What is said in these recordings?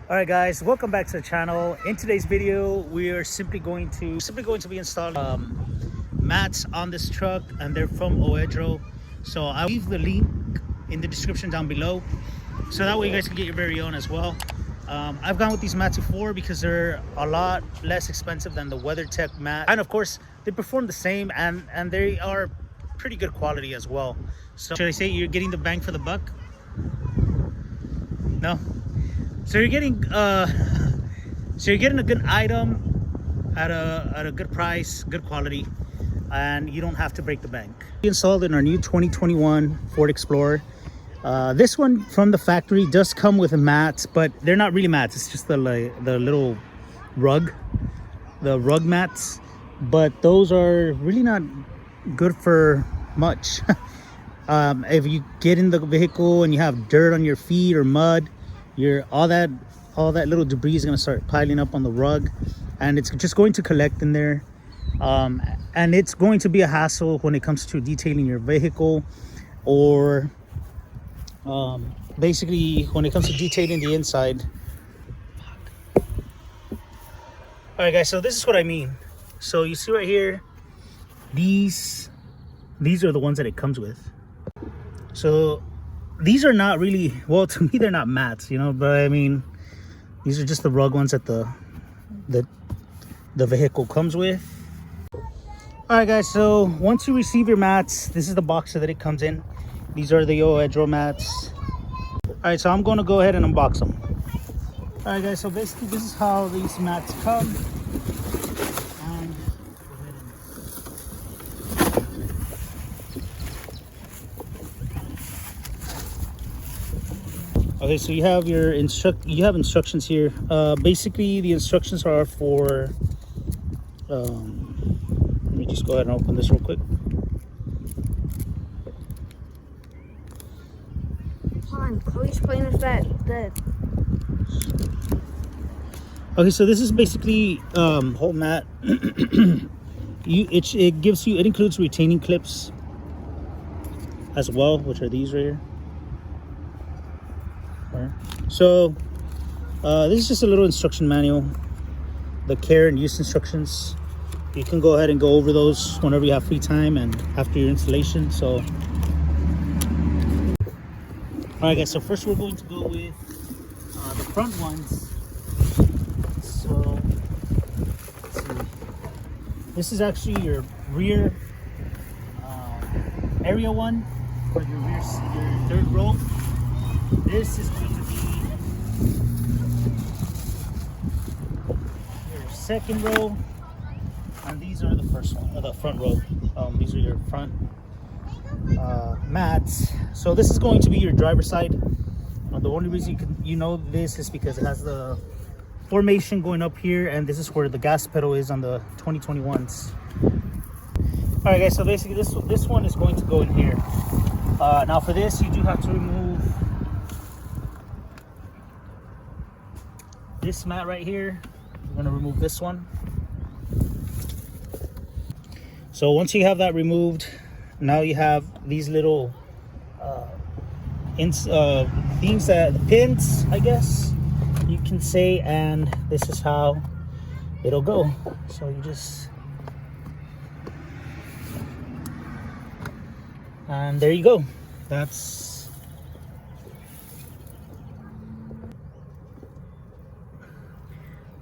Alright guys, welcome back to the channel. In today's video, we are simply going to be installing mats on this truck, and they're from Oedro. So I'll leave the link in the description down below, so that way you guys can get your very own as well. I've gone with these mats before because they're a lot less expensive than the WeatherTech mat, and of course they perform the same, and they are pretty good quality as well. So should I say you're getting the bang for the buck? No. So you're getting a good item at a good price, good quality, and you don't have to break the bank. We installed in our new 2021 Ford Explorer. This one from the factory does come with mats, but they're not really mats. It's just the little rug, the rug mats. But those are really not good for much. If you get in the vehicle and you have dirt on your feet or mud, all that little debris is going to start piling up on the rug, and it's just going to collect in there, and it's going to be a hassle when it comes to detailing your vehicle, or basically when it comes to detailing the inside. All right guys, so this is what I mean. So you see right here, these are the ones that it comes with. So these are not really, well, to me they're not mats, you know, but I mean, these are just the rug ones that the vehicle comes with. All right guys, so once you receive your mats, this is the box that it comes in. These are the Oedro mats. All right, so I'm going to go ahead and unbox them. All right guys, so basically this is how these mats come. Okay, so you have your instructions here. Basically the instructions are for let me just go ahead and open this real quick. Hold on, can we explain us that? Okay, so this is basically whole mat. It includes retaining clips as well, which are these right here. So this is just a little instruction manual, the care and use instructions. You can go ahead and go over those whenever you have free time and after your installation. So all right guys, so first we're going to go with the front ones. So let's see. This is actually your rear area one for your third row. This is going to be your second row, and these are the first one, or the front row. These are your front mats. So this is going to be your driver's side. The only reason you know this is because it has the formation going up here, and this is where the gas pedal is on the 2021s. All right, guys. So basically, this one is going to go in here. Now for this, you do have to remove this mat right here. We're going to remove this one. So once you have that removed, now you have these little things, the pins, I guess you can say, and this is how it'll go. So you just, and there you go.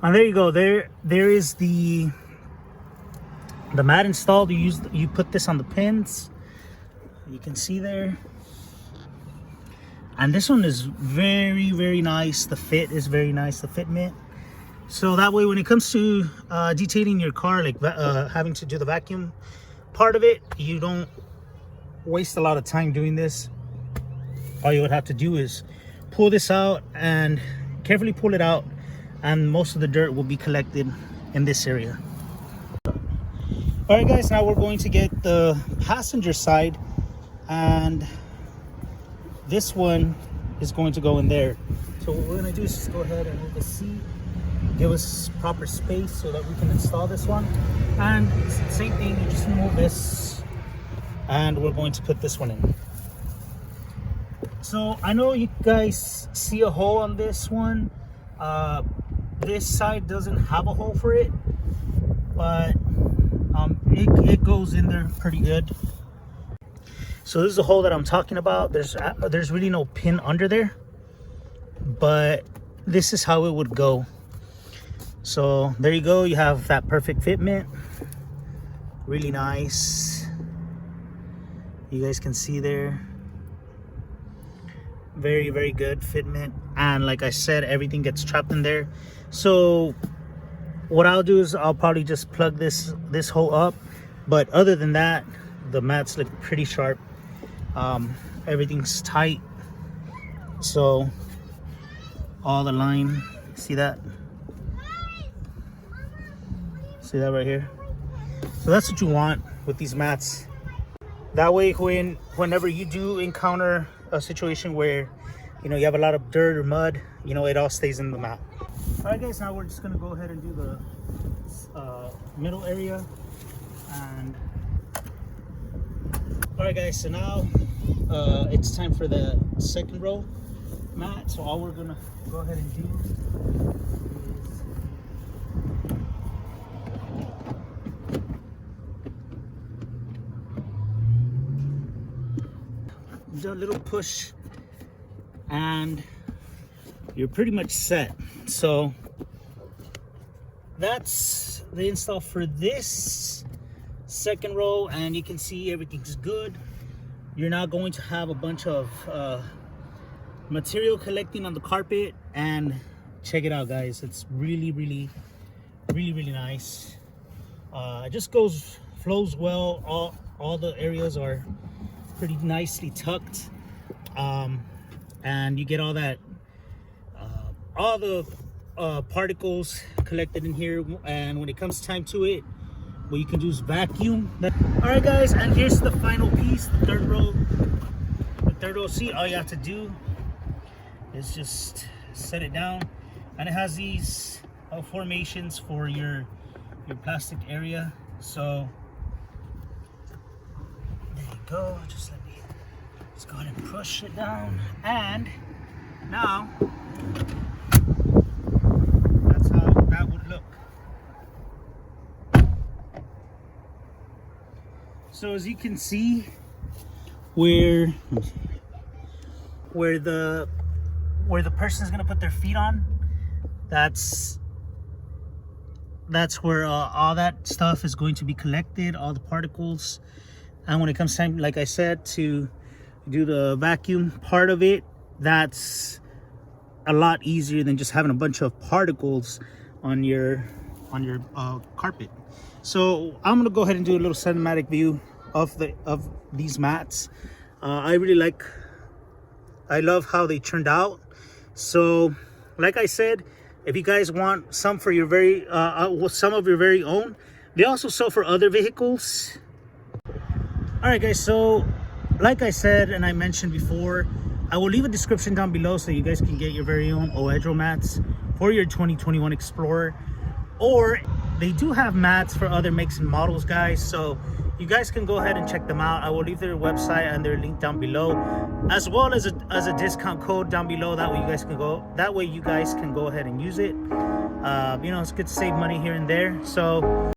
And there you go. There is the mat installed. You put this on the pins. You can see there. And this one is very, very nice. The fit is very nice. The fitment. So that way, when it comes to detailing your car, like having to do the vacuum part of it, you don't waste a lot of time doing this. All you would have to do is pull this out and carefully pull it out, and most of the dirt will be collected in this area. All right guys, now we're going to get the passenger side, and this one is going to go in there. So what we're going to do is just go ahead and move the seat, give us proper space so that we can install this one. And it's the same thing, you just remove this, and we're going to put this one in. So I know you guys see a hole on this one. This side doesn't have a hole for it, but it goes in there pretty good. So this is the hole that I'm talking about. There's really no pin under there, but this is how it would go. So there you go, you have that perfect fitment. Really nice. You guys can see there. Very, very good fitment. And like I said, everything gets trapped in there. So what I'll do is I'll probably just plug this hole up. But other than that, the mats look pretty sharp. Everything's tight. So all the line, see that? See that right here? So that's what you want with these mats. That way, whenever you do encounter a situation where, you know, you have a lot of dirt or mud, you know, it all stays in the mat. All right, guys, now we're just gonna go ahead and do the middle area. And all right, guys, so now it's time for the second row mat. So all we're gonna go ahead and do is do a little push and you're pretty much set. So that's the install for this second row, and you can see everything's good. You're not going to have a bunch of material collecting on the carpet. And check it out, guys, it's really nice. It just flows well. All the areas are pretty nicely tucked, and you get all that all the particles collected in here. And when it comes time to it, what you can do is vacuum. All right, guys, and here's the final piece, the third row seat. All you have to do is just set it down, and it has these formations for your plastic area. So there you go. Let's go ahead and push it down, and now that's how that would look. So as you can see, where the person is gonna put their feet on, that's where all that stuff is going to be collected, all the particles. And when it comes time, like I said, to do the vacuum part of it, that's a lot easier than just having a bunch of particles on your carpet. So I'm gonna go ahead and do a little cinematic view of these mats. I love how they turned out. So like I said, if you guys want some for your some of your very own, they also sell for other vehicles. All right, guys, so like I said and I mentioned before, I will leave a description down below so you guys can get your very own Oedro mats for your 2021 Explorer. Or they do have mats for other makes and models, guys, so you guys can go ahead and check them out. I will leave their website and their link down below, as well as a discount code down below. That way you guys can go ahead and use it. You know, it's good to save money here and there. So